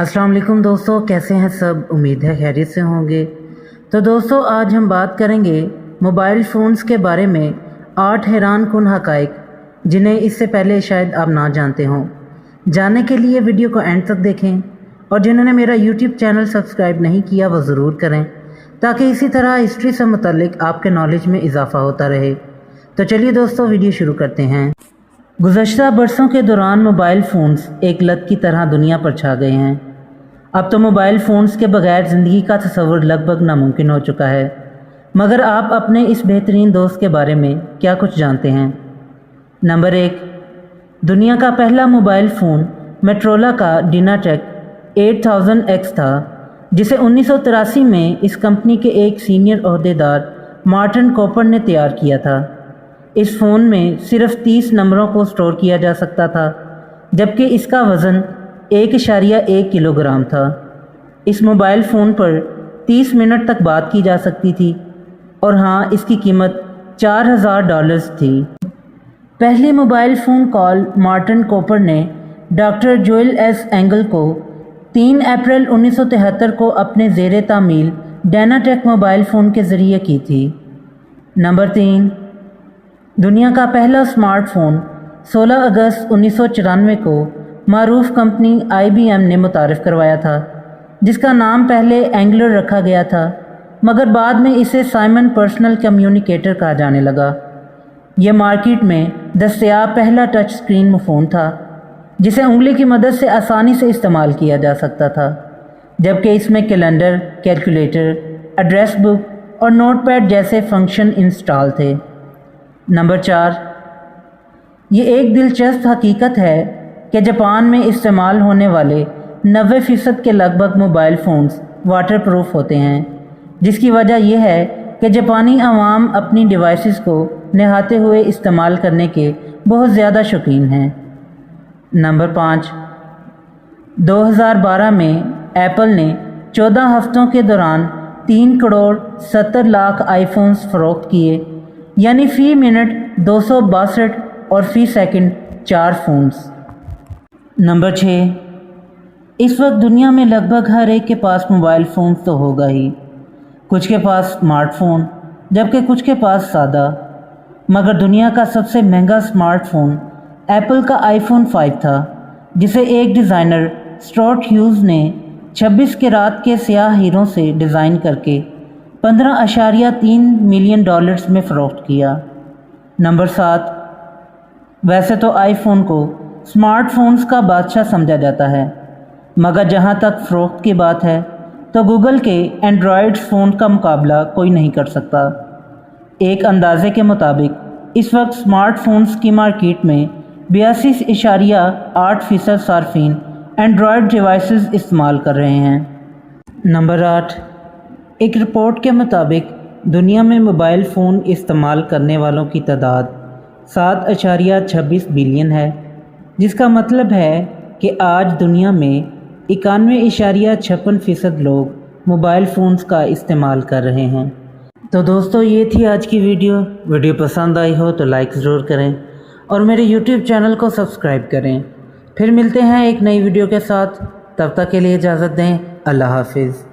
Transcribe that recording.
अस्सलाम वालेकुम दोस्तों, कैसे हैं सब। उम्मीद है खैरियत से होंगे। तो दोस्तों, आज हम बात करेंगे मोबाइल फ़ोन्स के बारे में 8 हैरान कुन हक़ाइक़ जिन्हें इससे पहले शायद आप ना जानते हों। जानने के लिए वीडियो को एंड तक देखें और जिन्होंने मेरा यूट्यूब चैनल सब्सक्राइब नहीं किया वो ज़रूर करें, ताकि इसी तरह हिस्ट्री से मुतल्लिक आपके नॉलेज में इजाफ़ा होता रहे। तो चलिए दोस्तों, वीडियो शुरू करते हैं। गुज़श्ता बरसों के दौरान मोबाइल फ़ोन्स एक लत की तरह दुनिया पर छा गए हैं। अब तो मोबाइल फ़ोन्स के बगैर ज़िंदगी का तसव्वुर लगभग नामुमकिन हो चुका है। मगर आप अपने इस बेहतरीन दोस्त के बारे में क्या कुछ जानते हैं? नंबर 1, दुनिया का पहला मोबाइल फ़ोन मोटोरोला का डिनाटेक 8000X था, जिसे 1983 में इस कंपनी के एक सीनियर ओहदेदार मार्टिन कॉपर ने तैयार किया था। इस फ़ोन में सिर्फ 30 नंबरों को स्टोर किया जा सकता था, जबकि इसका वज़न 1.1 किलोग्राम था। इस मोबाइल फ़ोन पर 30 मिनट तक बात की जा सकती थी और हाँ, इसकी कीमत $4000 थी। पहली mobile phone call Martin copper ने डॉक्टर जोएल एस एंगल को 3 अप्रैल 1973 को अपने ज़ेरे तामील डिनाटेक मोबाइल फ़ोन के ज़रिए की थी। नंबर 3, दुनिया का पहला स्मार्टफ़ोन 16 अगस्त 1994 को मारूफ कंपनी IBM ने मुतारिफ़ करवाया था, जिसका नाम पहले एंगलर रखा गया था, मगर बाद में इसे साइमन पर्सनल कम्युनिकेटर कहा जाने लगा। यह मार्केट में दस्तयाब पहला टच स्क्रीन फ़ोन था, जिसे उंगली की मदद से आसानी से इस्तेमाल किया जा सकता था, जबकि इसमें कैलेंडर, कैलकुलेटर, एड्रेस बुक और नोटपैड जैसे फंक्शन इंस्टॉल थे। नंबर 4, ये एक दिलचस्प हकीकत है कि जापान में इस्तेमाल होने वाले 90% के लगभग मोबाइल फ़ोन्स वाटर प्रूफ होते हैं, जिसकी वजह यह है कि जापानी अवाम अपनी डिवाइसेस को नहाते हुए इस्तेमाल करने के बहुत ज़्यादा शौकीन हैं। नंबर 5, 2012 में एप्पल ने 14 हफ्तों के दौरान 3 करोड़ 70 लाख आईफोन्स फ़रोख्त किए, यानी फ़ी मिनट 262 और फ़ी सेकंड 4 फ़ोन्स। नंबर 6, इस वक्त दुनिया में लगभग हर एक के पास मोबाइल फ़ोन तो होगा ही। कुछ के पास स्मार्टफ़ोन, जबकि कुछ के पास सादा। मगर दुनिया का सबसे महंगा स्मार्टफ़ोन एप्पल का iPhone 5 था, जिसे एक डिज़ाइनर स्टुअर्ट ह्यूज़ ने 26 कैरात के स्याह हीरों से डिज़ाइन करके $15.3 मिलियन में फ़रोख्त किया। नंबर 7, वैसे तो आईफोन को स्मार्टफ़ोन्स का बादशाह समझा जाता है, मगर जहां तक फ़रोख्त की बात है तो गूगल के एंड्रॉयड फ़ोन का मुकाबला कोई नहीं कर सकता। एक अंदाज़े के मुताबिक इस वक्त स्मार्टफ़ोन्स की मार्केट में 82.8% सार्फिन एंड्रॉयड डिवाइसेस इस्तेमाल कर रहे हैं। नंबर 8, एक रिपोर्ट के मुताबिक दुनिया में मोबाइल फ़ोन इस्तेमाल करने वालों की तादाद 7.26 बिलियन है, जिसका मतलब है कि आज दुनिया में 91.56% लोग मोबाइल फ़ोन्स का इस्तेमाल कर रहे हैं। तो दोस्तों, ये थी आज की वीडियो पसंद आई हो तो लाइक ज़रूर करें और मेरे यूट्यूब चैनल को सब्सक्राइब करें। फिर मिलते हैं एक नई वीडियो के साथ, तब तक के लिए इजाज़त दें। अल्लाह हाफिज़।